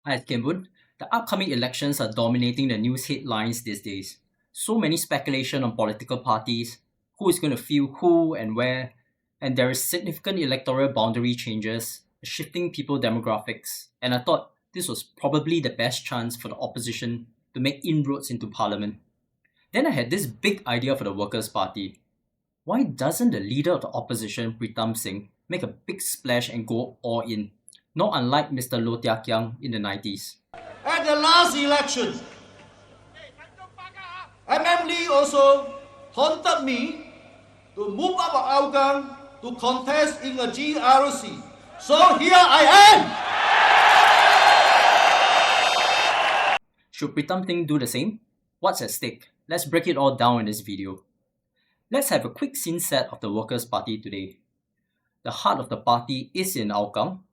Hi, Kimbun. The upcoming elections are dominating the news headlines these days. So many speculation on political parties, who is going to field who and where, and there is significant electoral boundary changes, shifting people demographics, and I thought this was probably the best chance for the opposition to make inroads into parliament. Then I had this big idea for the Workers' Party. Why doesn't the leader of the opposition, Pritam Singh, make a big splash and go all in? Not unlike Mr. Low Tia Kiang in the 90s. At the last election, MMD also taunted me to move up Hougang to contest in a GRC. So here I am! Should Pritam Singh do the same? What's at stake? Let's break it all down in this video. Let's have a quick scene set of the Workers' Party today. The heart of the party is in Hougang,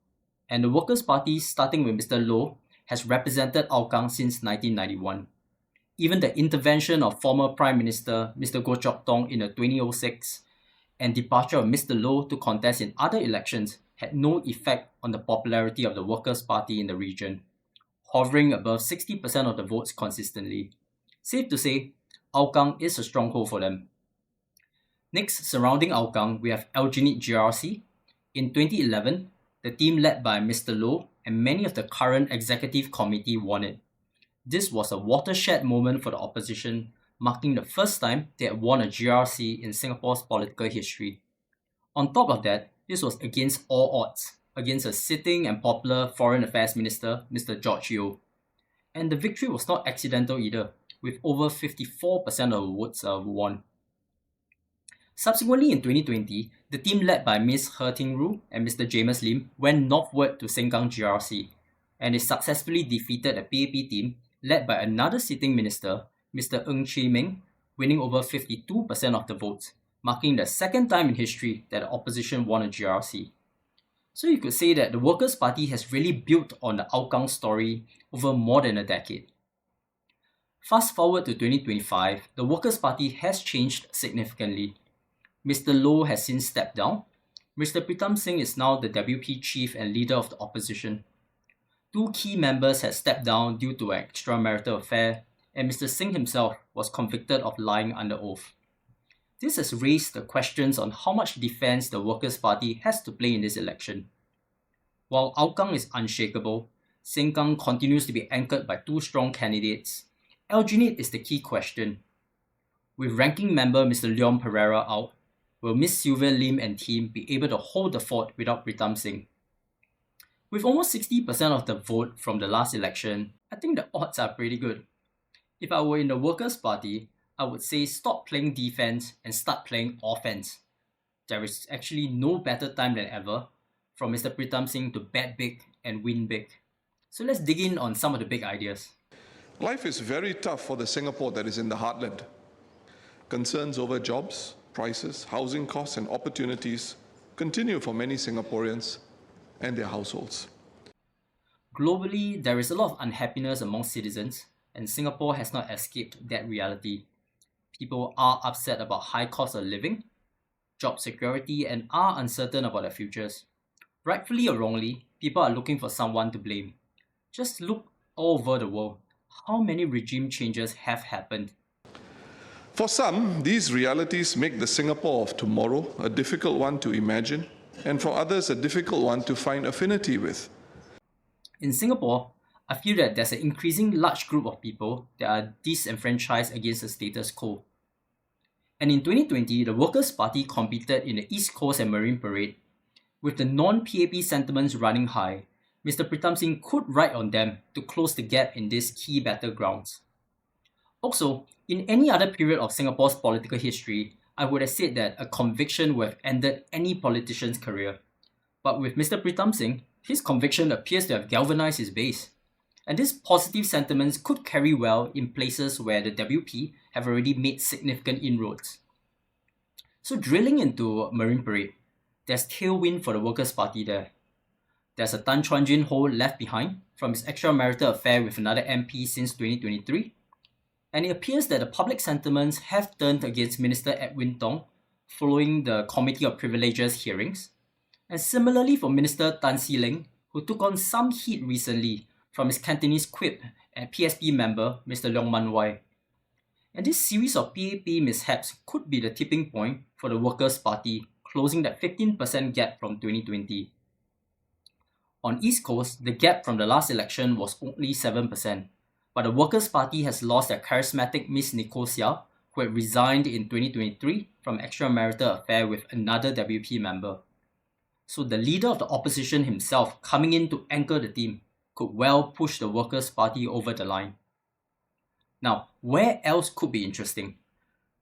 and the Workers' Party, starting with Mr. Low, has represented Hougang since 1991. Even the intervention of former Prime Minister Mr. Goh Chok Tong in 2006 and departure of Mr. Low to contest in other elections had no effect on the popularity of the Workers' Party in the region, hovering above 60% of the votes consistently. Safe to say, Hougang is a stronghold for them. Next, surrounding Hougang, we have Aljunied GRC. In 2011, the team led by Mr. Low and many of the current executive committee won it. This was a watershed moment for the opposition, marking the first time they had won a GRC in Singapore's political history. On top of that, this was against all odds, against a sitting and popular Foreign Affairs Minister, Mr. George Yeo. And the victory was not accidental either, with over 54% of the votes won. Subsequently in 2020, the team led by Ms. He Ting Ru and Mr. James Lim went northward to Sengkang GRC, and they successfully defeated a PAP team led by another sitting minister, Mr. Ng Chee Meng, winning over 52% of the votes, marking the second time in history that the opposition won a GRC. So you could say that the Workers' Party has really built on the Hougang story over more than a decade. Fast forward to 2025, the Workers' Party has changed significantly. Mr. Low has since stepped down. Mr. Pritam Singh is now the WP chief and leader of the opposition. Two key members had stepped down due to an extramarital affair, and Mr. Singh himself was convicted of lying under oath. This has raised the questions on how much defense the Workers' Party has to play in this election. While Hougang is unshakable, Sengkang continues to be anchored by two strong candidates. Aljunied is the key question. With ranking member Mr. Leon Pereira out, will Ms. Sylvia Lim and team be able to hold the fort without Pritam Singh? With almost 60% of the vote from the last election, I think the odds are pretty good. If I were in the Workers' Party, I would say stop playing defense and start playing offense. There is actually no better time than ever for Mr. Pritam Singh to bet big and win big. So let's dig in on some of the big ideas. Life is very tough for the Singapore that is in the heartland. Concerns over jobs, prices, housing costs and opportunities continue for many Singaporeans and their households. Globally, there is a lot of unhappiness among citizens, and Singapore has not escaped that reality. People are upset about high cost of living, job security, and are uncertain about their futures. Rightfully or wrongly, people are looking for someone to blame. Just look all over the world. How many regime changes have happened? For some, these realities make the Singapore of tomorrow a difficult one to imagine, and for others, a difficult one to find affinity with. In Singapore, I feel that there's an increasing large group of people that are disenfranchised against the status quo. And in 2020, the Workers' Party competed in the East Coast and Marine Parade. With the non-PAP sentiments running high, Mr. Pritam Singh could ride on them to close the gap in these key battlegrounds. Also, in any other period of Singapore's political history, I would have said that a conviction would have ended any politician's career. But with Mr. Pritam Singh, his conviction appears to have galvanized his base. And these positive sentiments could carry well in places where the WP have already made significant inroads. So drilling into Marine Parade, there's tailwind for the Workers' Party there. There's a Tan Chuan Jin hole left behind from his extramarital affair with another MP since 2023. And it appears that the public sentiments have turned against Minister Edwin Tong following the Committee of Privileges hearings. And similarly for Minister Tan See Leng, who took on some heat recently from his Cantonese quip at PSP member Mr. Leong Man Wai. And this series of PAP mishaps could be the tipping point for the Workers' Party closing that 15% gap from 2020. On East Coast, the gap from the last election was only 7%, but the Workers' Party has lost their charismatic Miss Nicosia, who had resigned in 2023 from extramarital affair with another WP member. So the leader of the opposition himself coming in to anchor the team could well push the Workers' Party over the line. Now, where else could be interesting?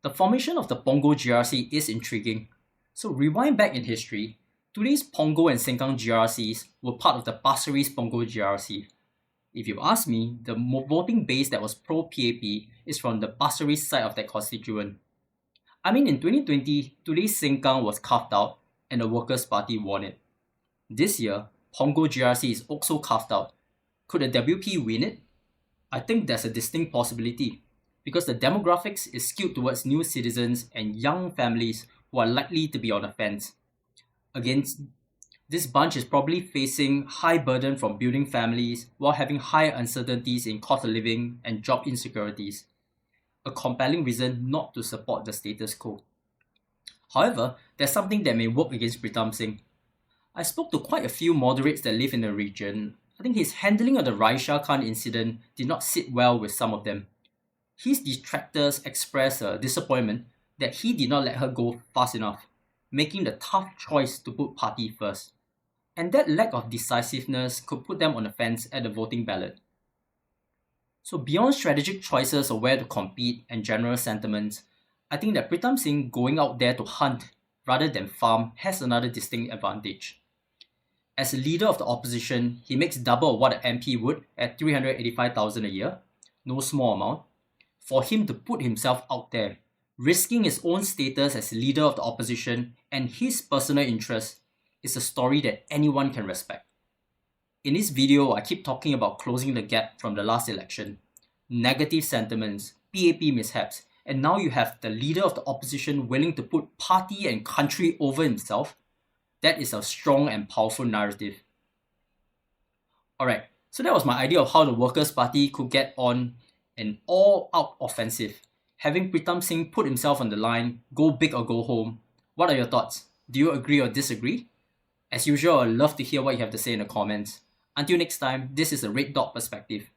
The formation of the Punggol GRC is intriguing. So rewind back in history, today's Punggol and Sengkang GRCs were part of the Pasir Ris Punggol GRC. If you ask me, the voting base that was pro-PAP is from the Pasir Ris side of that constituent. I mean, in 2020, today's Sengkang was carved out and the Workers' Party won it. This year, Punggol GRC is also carved out. Could the WP win it? I think there's a distinct possibility because the demographics is skewed towards new citizens and young families who are likely to be on the fence. Against this bunch is probably facing high burden from building families while having high uncertainties in cost of living and job insecurities. A compelling reason not to support the status quo. However, there's something that may work against Pritam Singh. I spoke to quite a few moderates that live in the region. I think his handling of the Raisha Khan incident did not sit well with some of them. His detractors expressed a disappointment that he did not let her go fast enough, making the tough choice to put party first. And that lack of decisiveness could put them on the fence at the voting ballot. So beyond strategic choices of where to compete and general sentiments, I think that Pritam Singh going out there to hunt rather than farm has another distinct advantage. As a leader of the opposition, he makes double of what an MP would at $385,000 a year, no small amount. For him to put himself out there, risking his own status as leader of the opposition and his personal interests, is a story that anyone can respect. In this video, I keep talking about closing the gap from the last election, negative sentiments, PAP mishaps, and now you have the leader of the opposition willing to put party and country over himself. That is a strong and powerful narrative. Alright, so that was my idea of how the Workers' Party could get on an all-out offensive, having Pritam Singh put himself on the line, go big or go home. What are your thoughts? Do you agree or disagree? As usual, I'd love to hear what you have to say in the comments. Until next time, this is a Red Dot Perspective.